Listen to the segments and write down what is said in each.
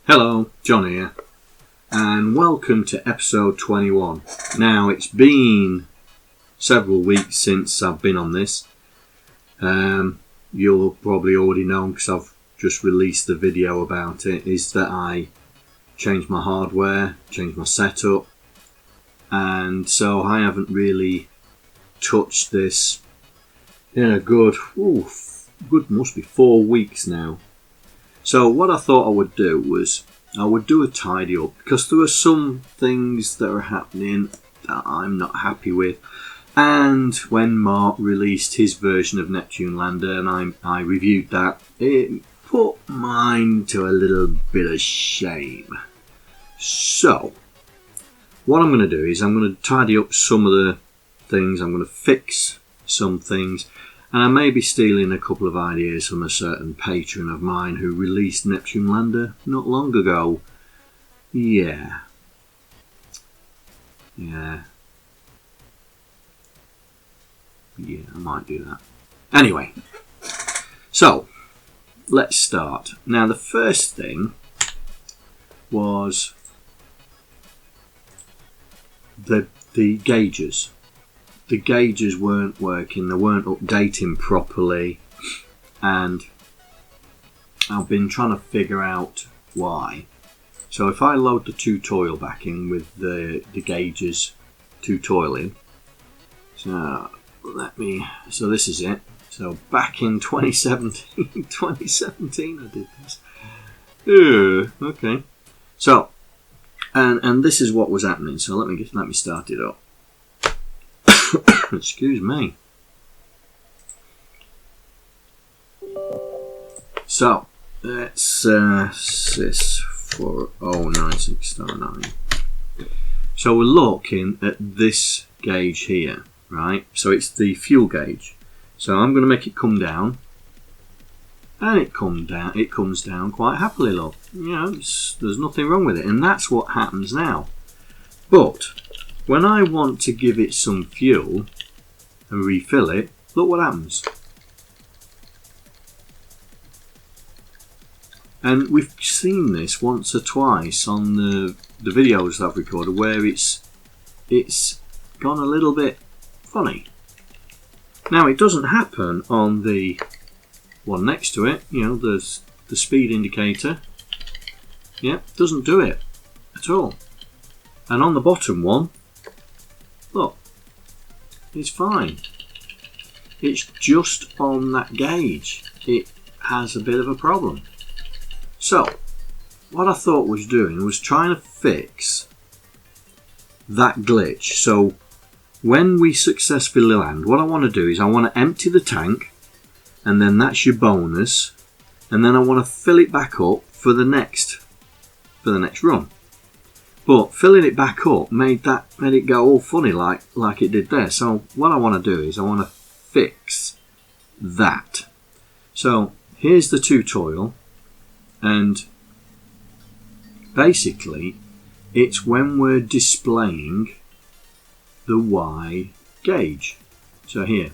Hello, John here, and welcome to episode 21. Now, it's been several weeks since I've been on this. You'll probably already know, because I've just released the video about it, is that I changed my hardware, changed my setup, and so I haven't really touched this in a good must be 4 weeks now. So what I thought I would do was I would do a tidy up, because there are some things that are happening that I'm not happy with. And when Mark released his version of Neptune Lander and I reviewed that, it put mine to a little bit of shame. So what I'm going to do is I'm going to tidy up some of the things, I'm going to fix some things. And I may be stealing a couple of ideas from a certain patron of mine who released Neptune Lander not long ago. Yeah, I might do that. Anyway, so let's start. Now, the first thing was the gauges. The gauges weren't working, they weren't updating properly, and I've been trying to figure out why. So if I load the tutorial back in with the gauges tutorial in, so this is it. So back in 2017 I did this. Okay. So and this is what was happening. So let me start it up. Excuse me. So that's sys 409609. So we're looking at this gauge here, right? So it's the fuel gauge. So I'm going to make it come down, and it comes down quite happily. Look, there's nothing wrong with it, and that's what happens now. But when I want to give it some fuel and refill it, look what happens. And we've seen this once or twice on the videos that I've recorded, where it's gone a little bit funny. Now, it doesn't happen on the one next to it, the speed indicator. Yeah, doesn't do it at all. And on the bottom one, look, it's fine. It's just on that gauge. It has a bit of a problem. So, what I thought was doing was trying to fix that glitch. So, when we successfully land, what I want to do is I want to empty the tank, and then that's your bonus, and then I want to fill it back up for the next run. But filling it back up made it go all funny like it did there. So what I want to do is I want to fix that. So here's the tutorial, and basically it's when we're displaying the Y gauge. So here,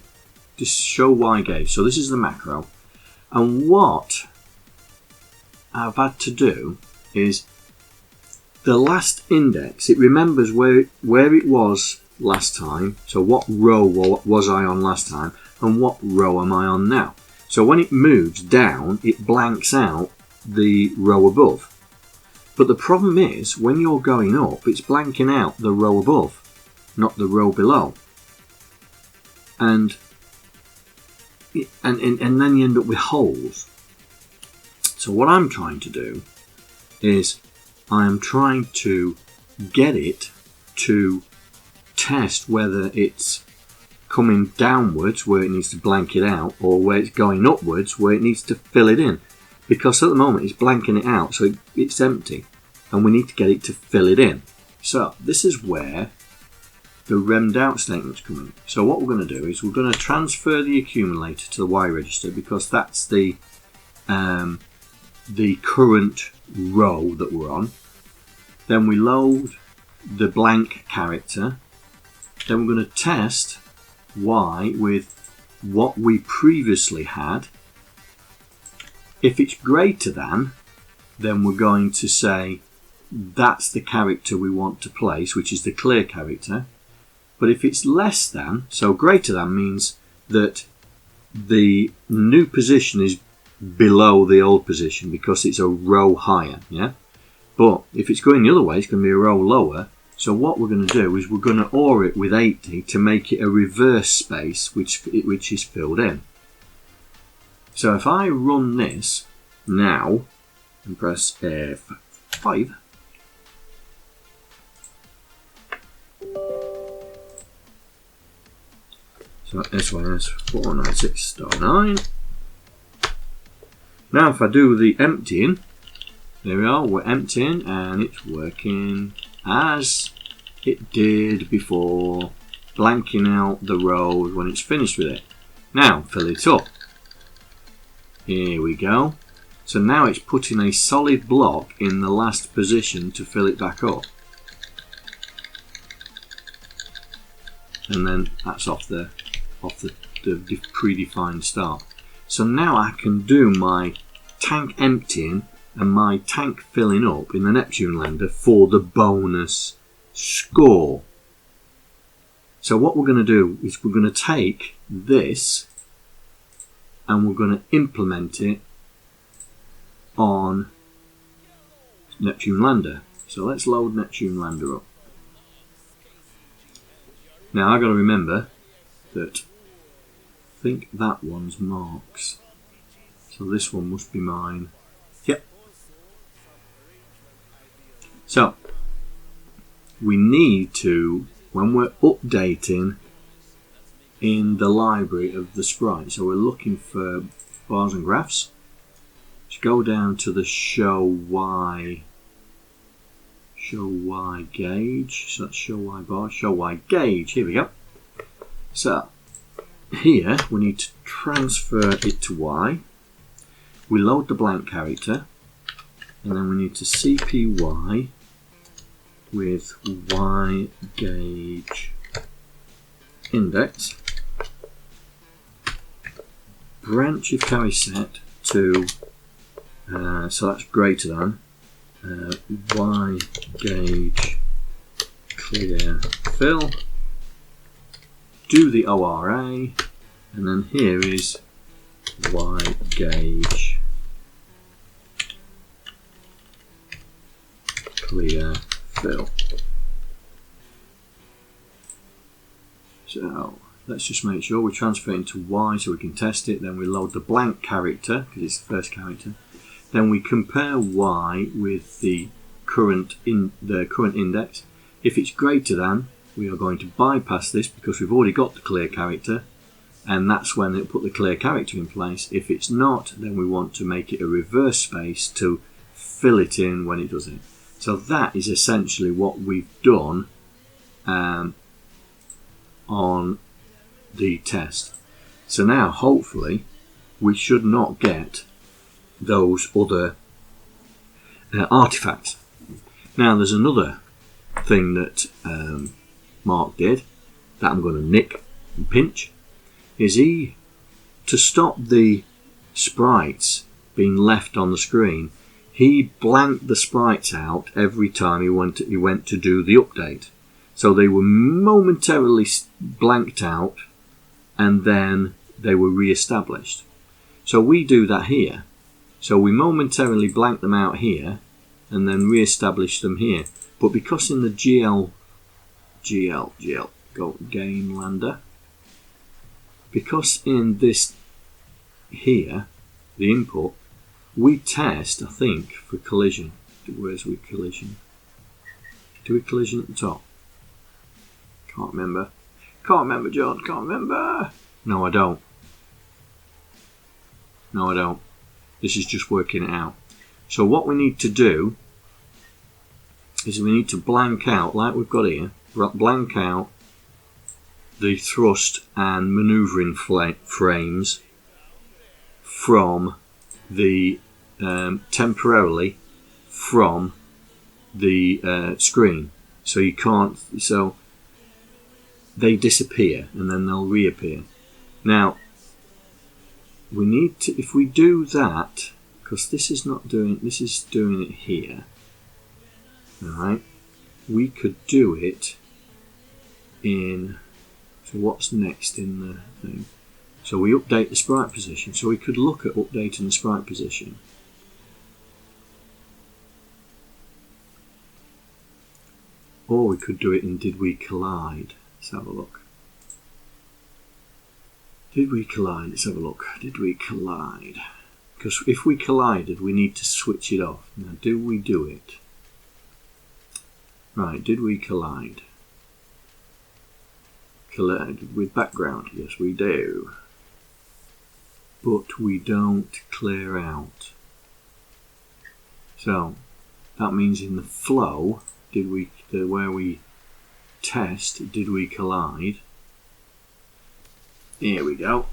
just show Y gauge. So this is the macro, and what I've had to do is the last index, it remembers where it was last time. So what row was I on last time, and what row am I on now? So when it moves down, it blanks out the row above. But the problem is, when you're going up, it's blanking out the row above, not the row below. And then you end up with holes. So what I'm trying to do is I am trying to get it to test whether it's coming downwards where it needs to blank it out, or where it's going upwards where it needs to fill it in. Because at the moment it's blanking it out, so it's empty, and we need to get it to fill it in. So this is where the remmed out statements come in. So what we're going to do is we're going to transfer the accumulator to the Y register, because that's the current row that we're on. Then we load the blank character. Then we're going to test Y with what we previously had. If it's greater than, then we're going to say that's the character we want to place, which is the clear character. But if it's less than, so greater than means that the new position is below the old position because it's a row higher, yeah? But if it's going the other way, it's going to be a row lower. So what we're going to do is we're going to OR it with 80 to make it a reverse space which is filled in. So if I run this now and press F5, so SYS 496*9. Now if I do the emptying, there we are, we're emptying and it's working as it did before, blanking out the rows when it's finished with it. Now fill it up. Here we go. So now it's putting a solid block in the last position to fill it back up. And then that's off the predefined start. So now I can do my tank emptying and my tank filling up in the Neptune lender for the bonus score. So what we're going to do is we're going to take this and we're going to implement it on Neptune lander. So let's load Neptune lander up. Now I've got to remember that I think that one's marks. So this one must be mine. Yep. So we need to, when we're updating in the library of the sprite, so we're looking for bars and graphs, just go down to the show Y gauge. So that's show Y bar, show Y gauge. Here we go. So here we need to transfer it to Y. We load the blank character, and then we need to CPY with Y gauge index, branch of carry set to, so that's greater than, Y gauge clear fill, do the ORA, and then here is Y gauge clear fill. So let's just make sure we transfer it into Y so we can test it. Then we load the blank character because it's the first character. Then we compare Y with the current index. If it's greater than, we are going to bypass this because we've already got the clear character, and that's when it'll put the clear character in place. If it's not, then we want to make it a reverse space to fill it in when it does it. So that is essentially what we've done on the test. So now hopefully we should not get those other artifacts. Now there's another thing that Mark did that I'm going to nick and pinch, is to stop the sprites being left on the screen, he blanked the sprites out every time he went to do the update. So they were momentarily blanked out and then they were re-established. So we do that here. So we momentarily blank them out here and then re-establish them here. But because in the go game lander, because in this here, the input, we test, I think, for collision. Where's we collision? Do we collision at the top? Can't remember. Can't remember, John. Can't remember. No, I don't. No, I don't. This is just working it out. So what we need to do is we need to blank out, like we've got here, blank out the thrust and manoeuvring frames from the temporarily from the screen, so you can't. So they disappear and then they'll reappear. Now we need to, if we do that, because this is not doing, this is doing it here. All right, we could do it in. So what's next in the thing? So we update the sprite position. So we could look at updating the sprite position. Or we could do it in Did We Collide? Let's have a look. Did we collide? Let's have a look. Did we collide? Because if we collided, we need to switch it off. Now, do we do it? Right, did we collide? Collide with background? Yes, we do. But we don't clear out. So that means in the flow, did we, where we test, did we collide? Here we go.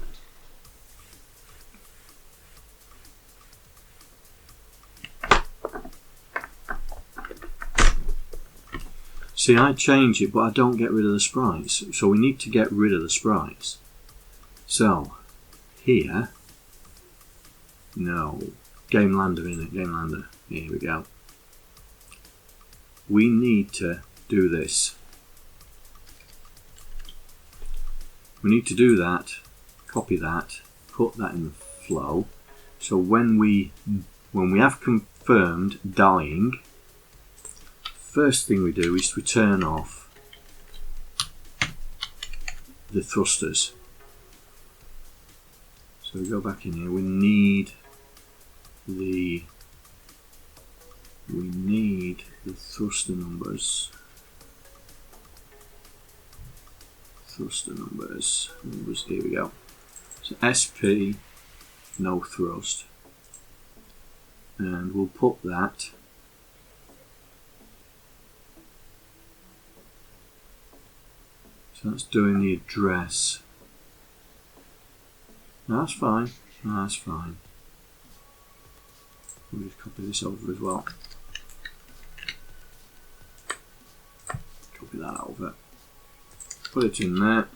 See, I change it, but I don't get rid of the sprites. So we need to get rid of the sprites. So here, no, Game Lander in it, Game Lander. Here we go. We need to do this. We need to do that, copy that, put that in the flow. So when we have confirmed dying, first thing we do is we turn off the thrusters. So we go back in here. We need the thruster numbers. Numbers, here we go. So SP, no thrust, and we'll put that so that's doing the address. No, that's fine. No, that's fine. We'll just copy this over as well. Copy that over. Put it in there.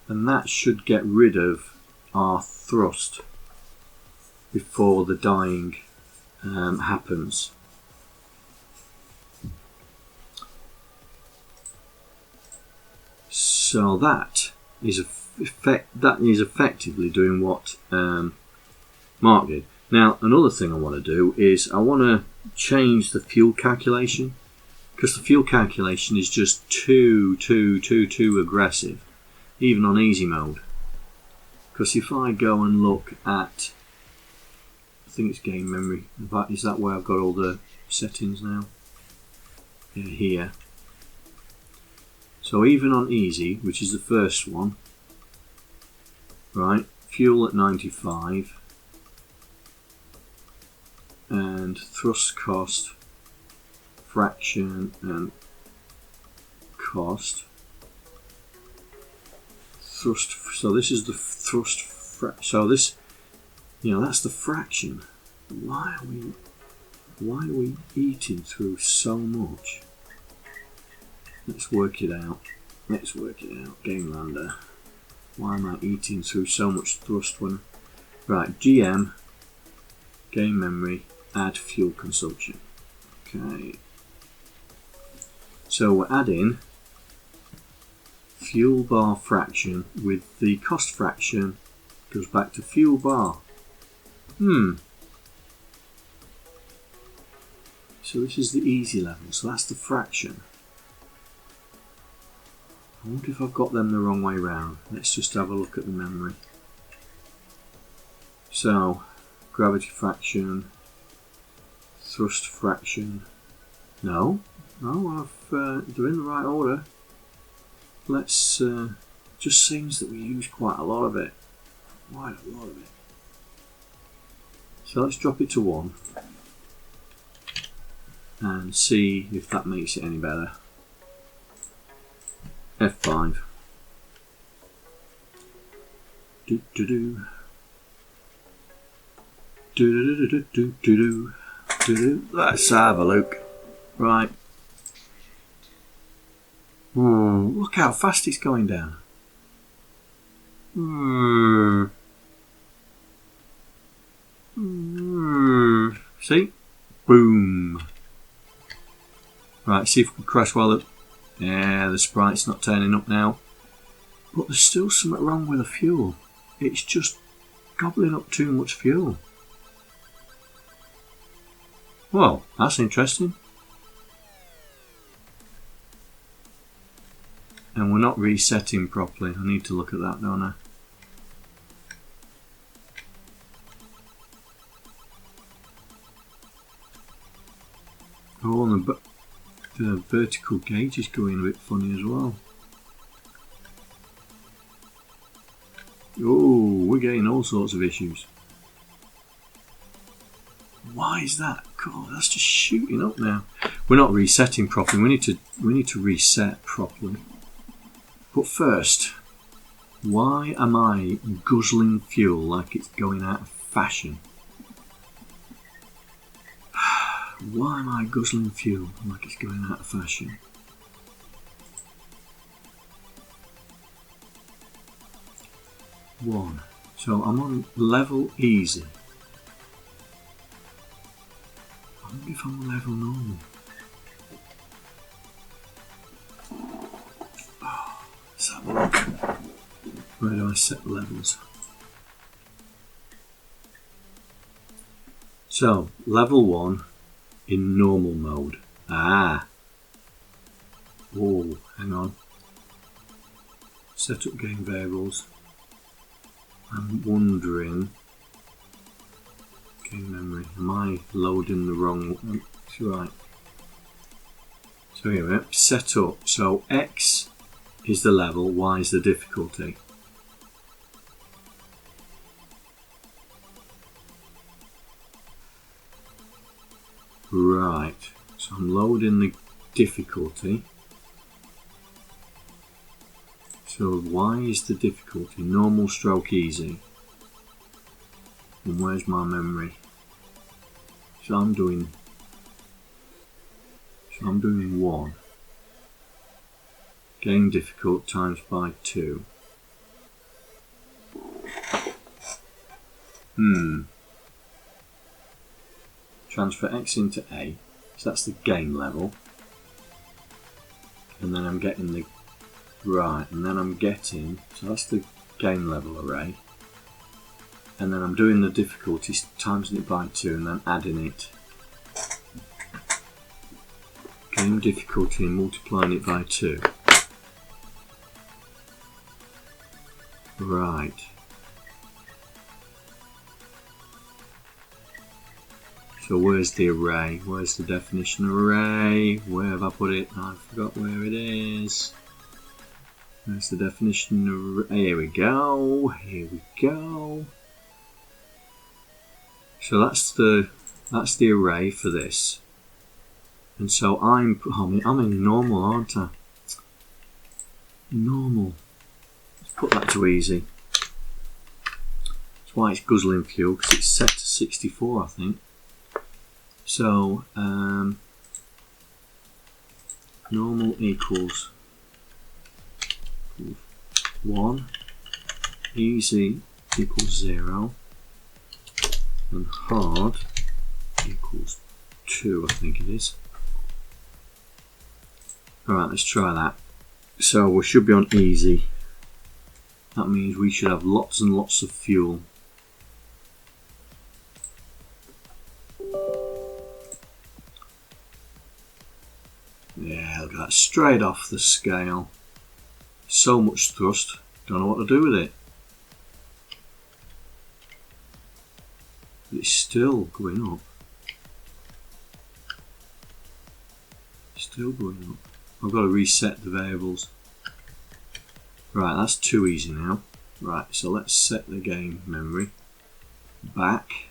And that should get rid of our thrust before the dying happens. So that is effectively doing what Mark did. Now another thing I want to do is I want to change the fuel calculation, because the fuel calculation is just too aggressive, even on easy mode. Because if I go and look at, I think it's game memory. In fact, is that where I've got all the settings now? Yeah, here. So even on easy, which is the first one, right? Fuel at 95. And thrust cost, fraction and cost. Thrust, so this is the thrust, so this, you know, that's the fraction. Why are we eating through so much? Let's work it out. Game Lander. Why am I eating through so much thrust when, right, GM, game memory, add fuel consumption. Okay. So we're adding fuel bar fraction with the cost fraction goes back to fuel bar. So this is the easy level, so that's the fraction. I wonder if I've got them the wrong way round. Let's just have a look at the memory. So gravity fraction, thrust fraction. No, they're in the right order. Let's just seems that we use quite a lot of it. So let's drop it to 1 and see if that makes it any better. F5. Let's have a look. Right. Look how fast it's going down. See? Boom. Right, see if we can crash while it... Yeah, the sprite's not turning up now. But there's still something wrong with the fuel. It's just gobbling up too much fuel. Well, that's interesting. And we're not resetting properly. I need to look at that, don't I? Oh, and the vertical gauge is going a bit funny as well. Oh, we're getting all sorts of issues. Why is that? God, that's just shooting up now. We're not resetting properly. We need to reset properly. But first, why am I guzzling fuel like it's going out of fashion? Why am I guzzling fuel like it's going out of fashion? One. So I'm on level easy. I wonder if I'm on level normal. Oh, let's have a look. Where do I set levels? So, level 1 in normal mode. Ah. Oh, hang on. Set up game variables. I'm wondering, game memory, am I loading the wrong one? Right. So here we are, set up. So X is the level, Y is the difficulty. Right, so I'm loading the difficulty. So Y is the difficulty, normal stroke easy. And where's my memory? So I'm doing 1. Game difficult times by 2. Transfer X into A. So that's the game level. And then I'm getting the right, and then I'm getting, so that's the game level array, and then I'm doing the difficulties, timesing it by 2 and then adding it, game difficulty and multiplying it by 2. Right. So where's the array? Where's the definition array? Where have I put it? I forgot where it is. There's the definition. Here we go. Here we go. So that's the array for this. And so I'm in normal, aren't I? Normal. Let's put that to easy. That's why it's guzzling fuel, because it's set to 64, I think. So normal equals 1, easy equals 0, and hard equals 2, I think it is. Alright, let's try that. So we should be on easy. That means we should have lots and lots of fuel. Yeah, look at that, straight off the scale. So much thrust, don't know what to do with it. But it's still going up. Still going up. I've got to reset the variables. Right, that's too easy now. Right, so let's set the game memory back.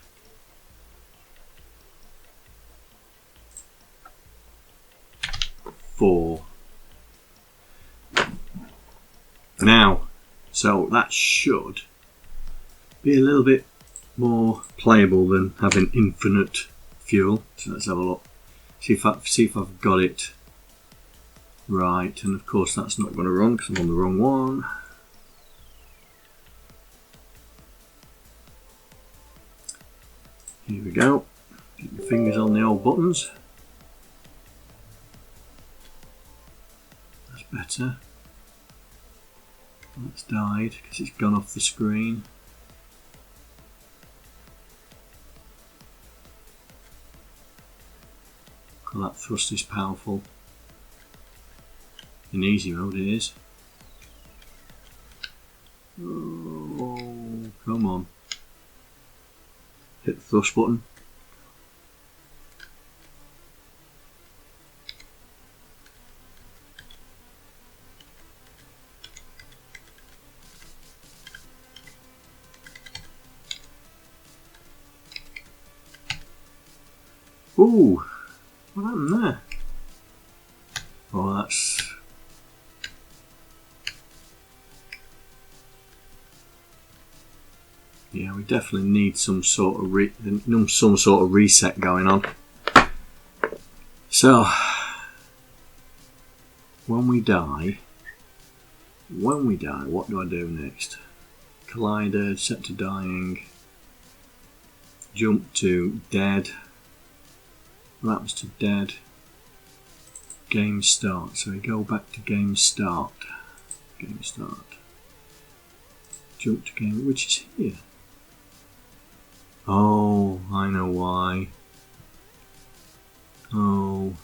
Now, so that should be a little bit more playable than having infinite fuel. So let's have a look. See if I've got it right. And of course that's not going to run because I'm on the wrong one. Here we go. Get your fingers on the old buttons. That's better. That's died because it's gone off the screen. That thrust is powerful. In easy mode it is. Oh, come on. Hit the thrust button. Ooh, what happened there? Oh, that's... Yeah, we definitely need some sort of reset going on. So, when we die, what do I do next? Collider, set to dying, jump to dead. What happens to dead? Game start. So we go back to game start. Game start. Jump to game, which is here. Oh, I know why. Oh,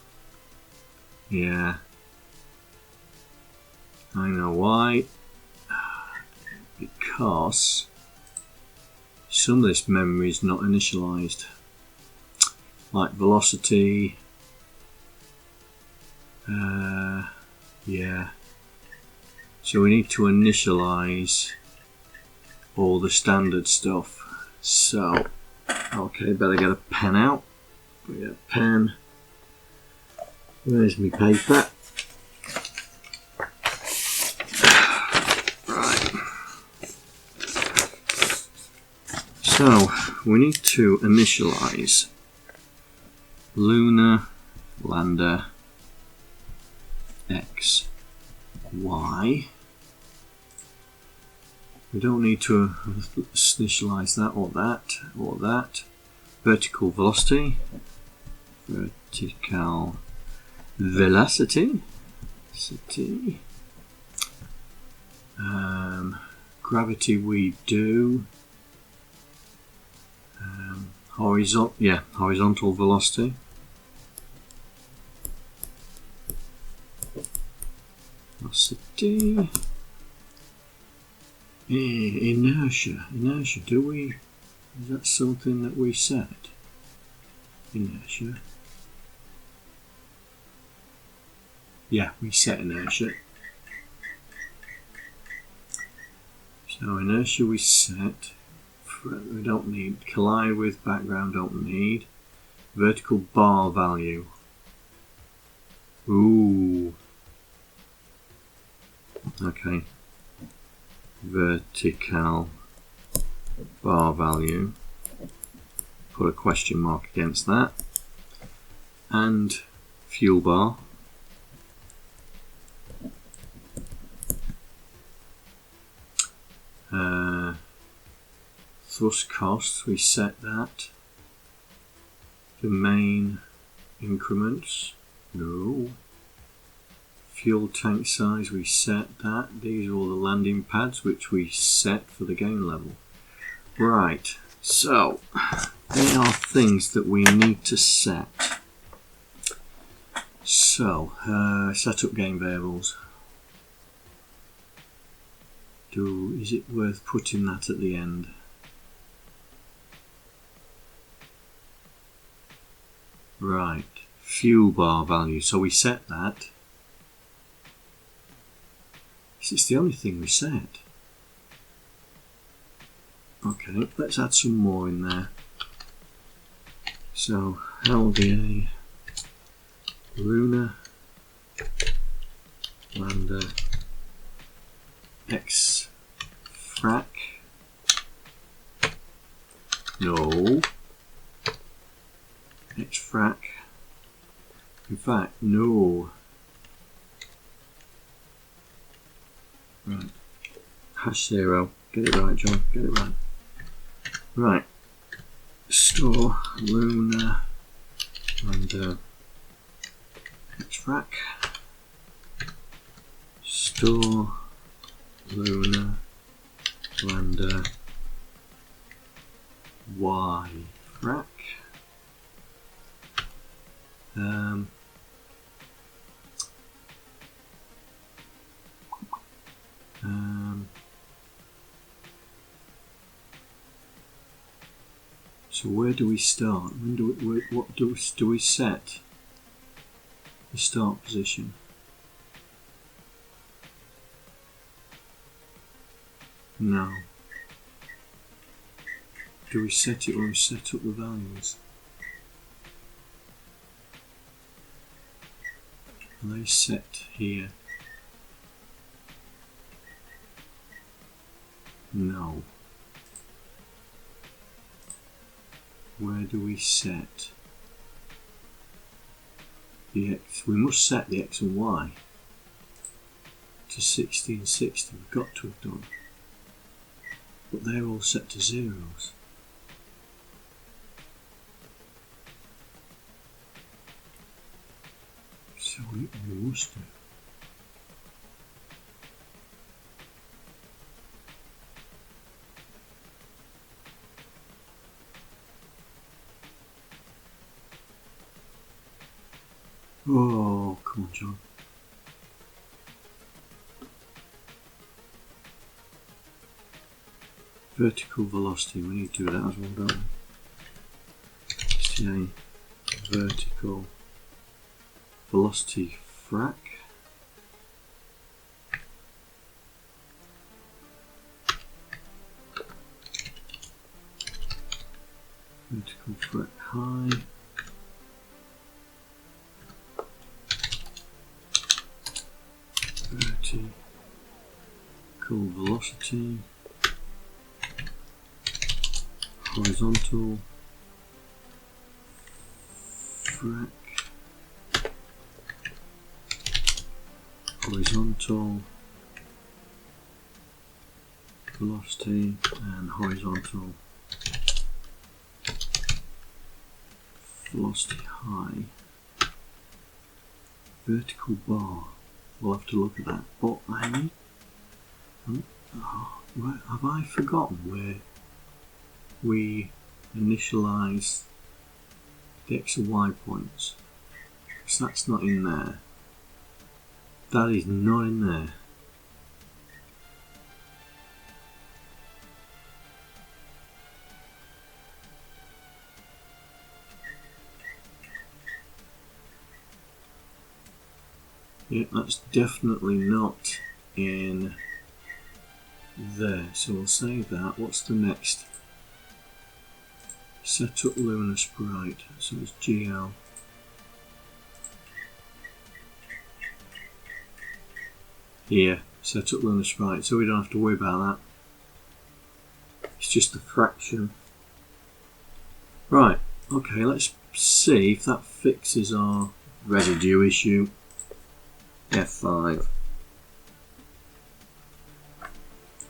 yeah. I know why. Because some of this memory is not initialized. Like velocity. Yeah. So we need to initialize all the standard stuff. So, okay, better get a pen out. We get a pen. Where's my paper? Right. So, we need to initialize Lunar Lander X, Y. We don't need to initialize that or that or that. Vertical velocity, vertical velocity, gravity we do. Horizontal velocity. Velocity. Inertia. Do we? Is that something that we set? Inertia. Yeah, we set inertia. So inertia we set. We don't need. Collide with background. Don't need. Vertical bar value. Ooh. Okay. Vertical bar value. Put a question mark against that. And fuel bar. Thrust costs, we set that. Domain increments, no. Fuel tank size, we set that. These are all the landing pads which we set for the game level. Right, so they are things that we need to set. So, set up game variables. Is it worth putting that at the end? Right, fuel bar value. So we set that. It's the only thing we set. Okay, let's add some more in there. So LDA Lunar Lander X frac No. Xfrac. In fact, no. Right. #0. Get it right, John. Get it right. Right. Store Luna and Xfrac. Store Luna Lander Y frac. So where do we start? When do we, what do we set the start position? No. Do we set it when we set up the values? Are they set here? No. Where do we set the X? We must set the X and Y to 1660. We've got to have done. But they're all set to zeros. So we must do. Oh, come on, John. Vertical velocity, we need to do that as well, don't we? Vertical velocity frac. Vertical frac high. Vertical velocity. Horizontal frac. Horizontal velocity and horizontal velocity high. Vertical bar. We'll have to look at that. But I need. Have I forgotten where we initialize the X and Y points? Because that's not in there. That is not in there. Yeah, that's definitely not in there. So we'll save that. What's the next? Set up Lunar Sprite. So it's GL. Here, set up Lunar Sprite. So we don't have to worry about that. It's just a fraction. Right. Okay, let's see if that fixes our residue issue. F5.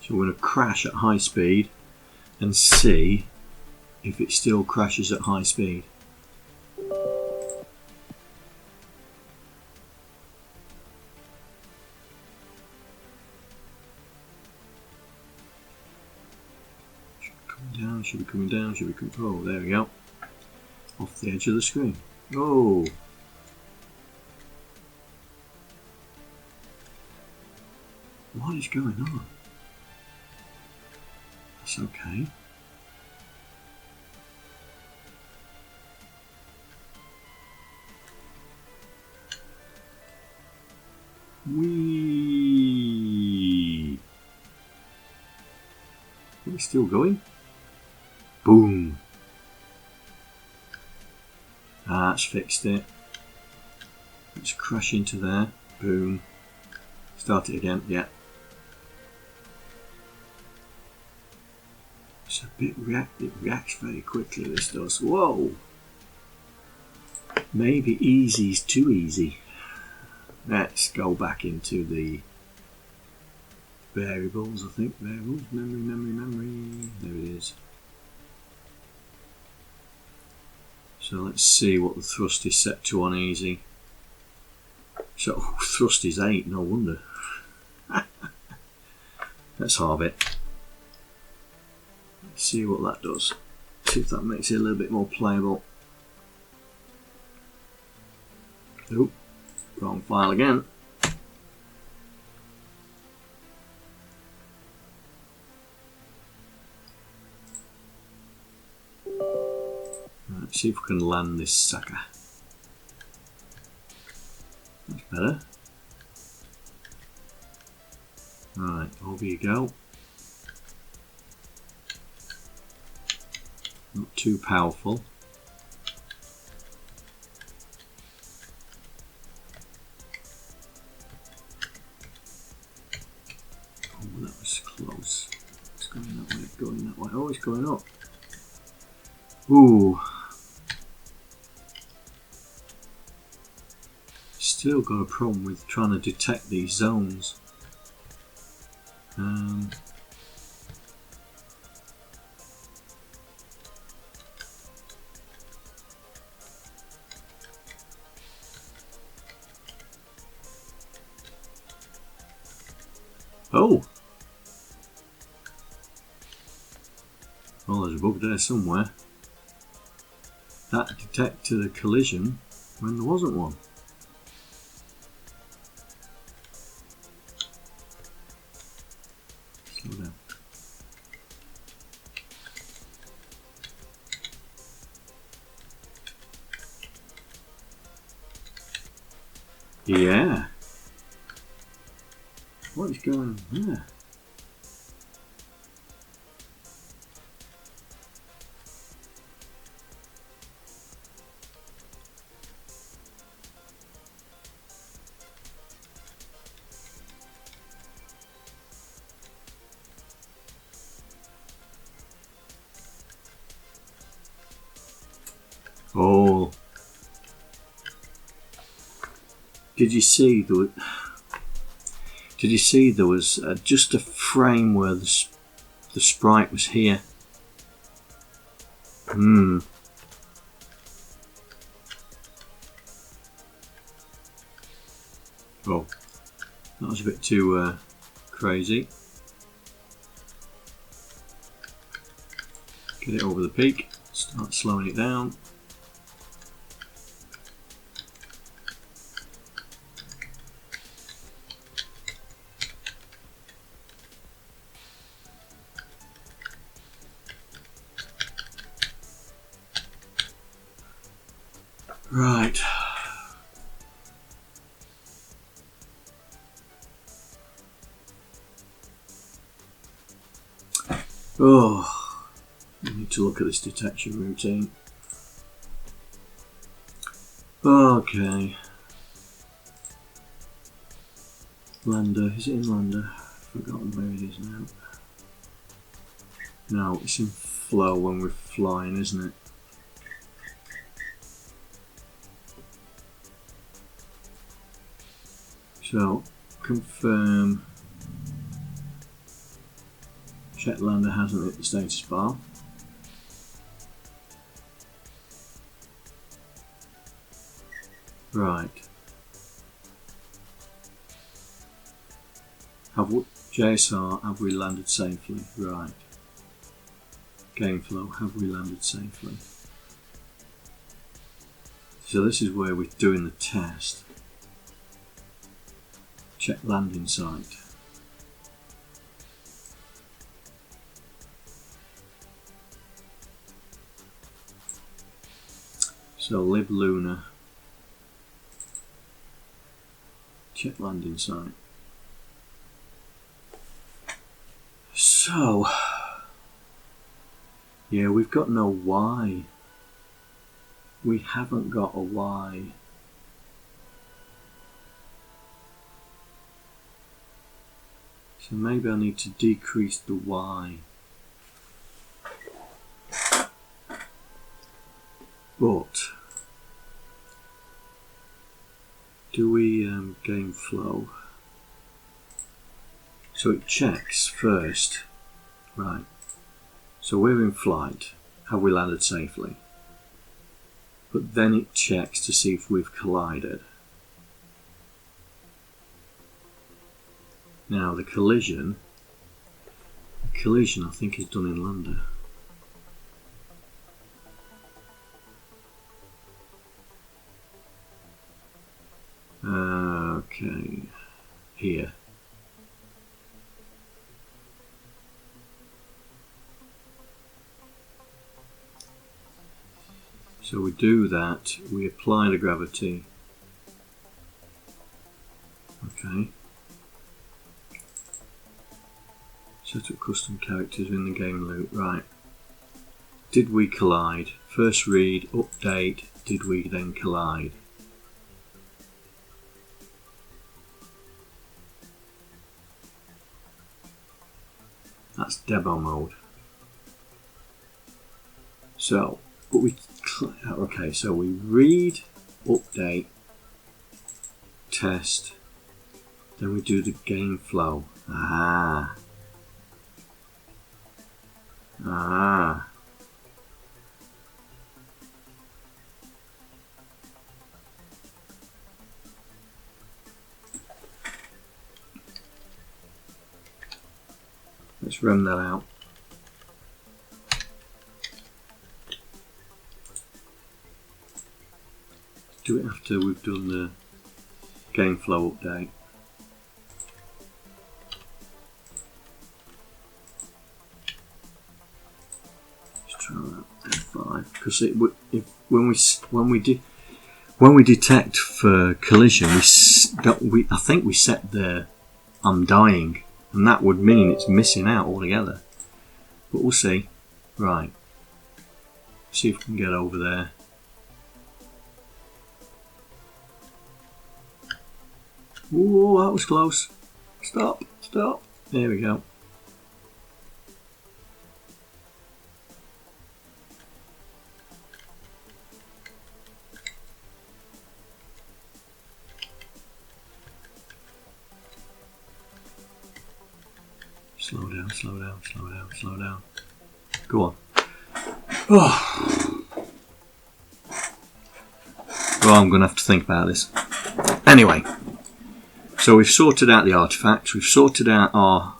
So we're going to crash at high speed and see if it still crashes at high speed. Should be coming down, should be coming down, should be coming. Oh, there we go. Off the edge of the screen. Oh. What is going on? That's okay. Whee! Are we still going? Boom! That's fixed it. Let's crash into there. Boom. Start it again. Yeah. It's a bit it reacts very quickly, this does. Whoa! Maybe easy's too easy. Let's go back into the variables, I think. Variables, memory. There it is. So let's see what the thrust is set to on easy. So thrust is 8, no wonder. Let's halve it. Let's see what that does. See if that makes it a little bit more playable. Oop, wrong file again. Let's see if we can land this sucker. That's better. Right, over you go. Not too powerful. Oh, that was close. It's going that way, going that way. Oh, it's going up. Ooh. Still got a problem with trying to detect these zones. Oh! Well, there's a bug there somewhere. That detected a collision when there wasn't one. Slow down. Yeah. What is going on there? Oh, did you see there was just a frame where the sprite was here? Oh, that was a bit too crazy. Get it over the peak, start slowing it down. Right. Oh, I need to look at this detection routine. Okay. Lander, is it in lander? I've forgotten where it is now. No, it's in flow when we're flying, isn't it? So, confirm. Check lander hasn't hit the status bar. Right. JSR, have we landed safely? Right. Game flow, have we landed safely? So this is where we're doing the test. Check landing site. So live lunar. Check landing site. So yeah, we've got no Y. We haven't got a Y. So maybe I need to decrease the Y. But do we game flow? So it checks first, right? So we're in flight. Have we landed safely? But then it checks to see if we've collided. Now the collision I think is done in lander. Okay, here. So we do that, we apply the gravity. Okay. Set up custom characters in the game loop. Right. Did we collide? First read, update, did we then collide? That's demo mode. So, but we okay. So we read, update, test, then we do the game flow. Ah. Let's run that out. Do it after we've done the game flow update. Let's try that F5 because when we detect for collision, I think we set the I'm dying. And that would mean it's missing out altogether. But we'll see. Right. See if we can get over there. Whoa, that was close. Stop, stop. There we go. Slow down, slow down, slow down, slow down. Go on. Oh. Well, I'm going to have to think about this. Anyway, so we've sorted out the artifacts, we've sorted out our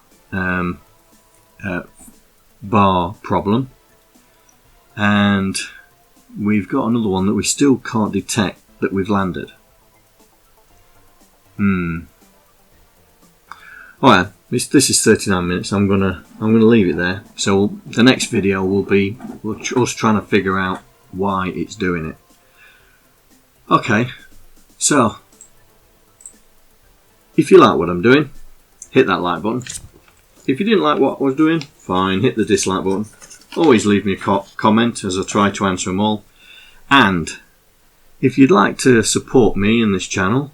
bar problem, and we've got another one that we still can't detect that we've landed. Alright, this is 39 minutes. I'm gonna leave it there. So the next video will be us trying to figure out why it's doing it. Okay, so if you like what I'm doing, hit that like button. If you didn't like what I was doing, fine, hit the dislike button. Always leave me a comment as I try to answer them all. And if you'd like to support me and this channel,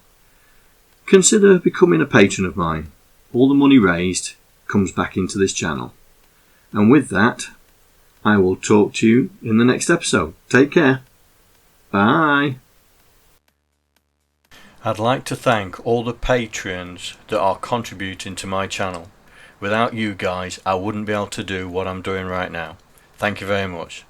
consider becoming a patron of mine. All the money raised comes back into this channel. And with that, I will talk to you in the next episode. Take care. Bye. I'd like to thank all the patrons that are contributing to my channel. Without you guys, I wouldn't be able to do what I'm doing right now. Thank you very much.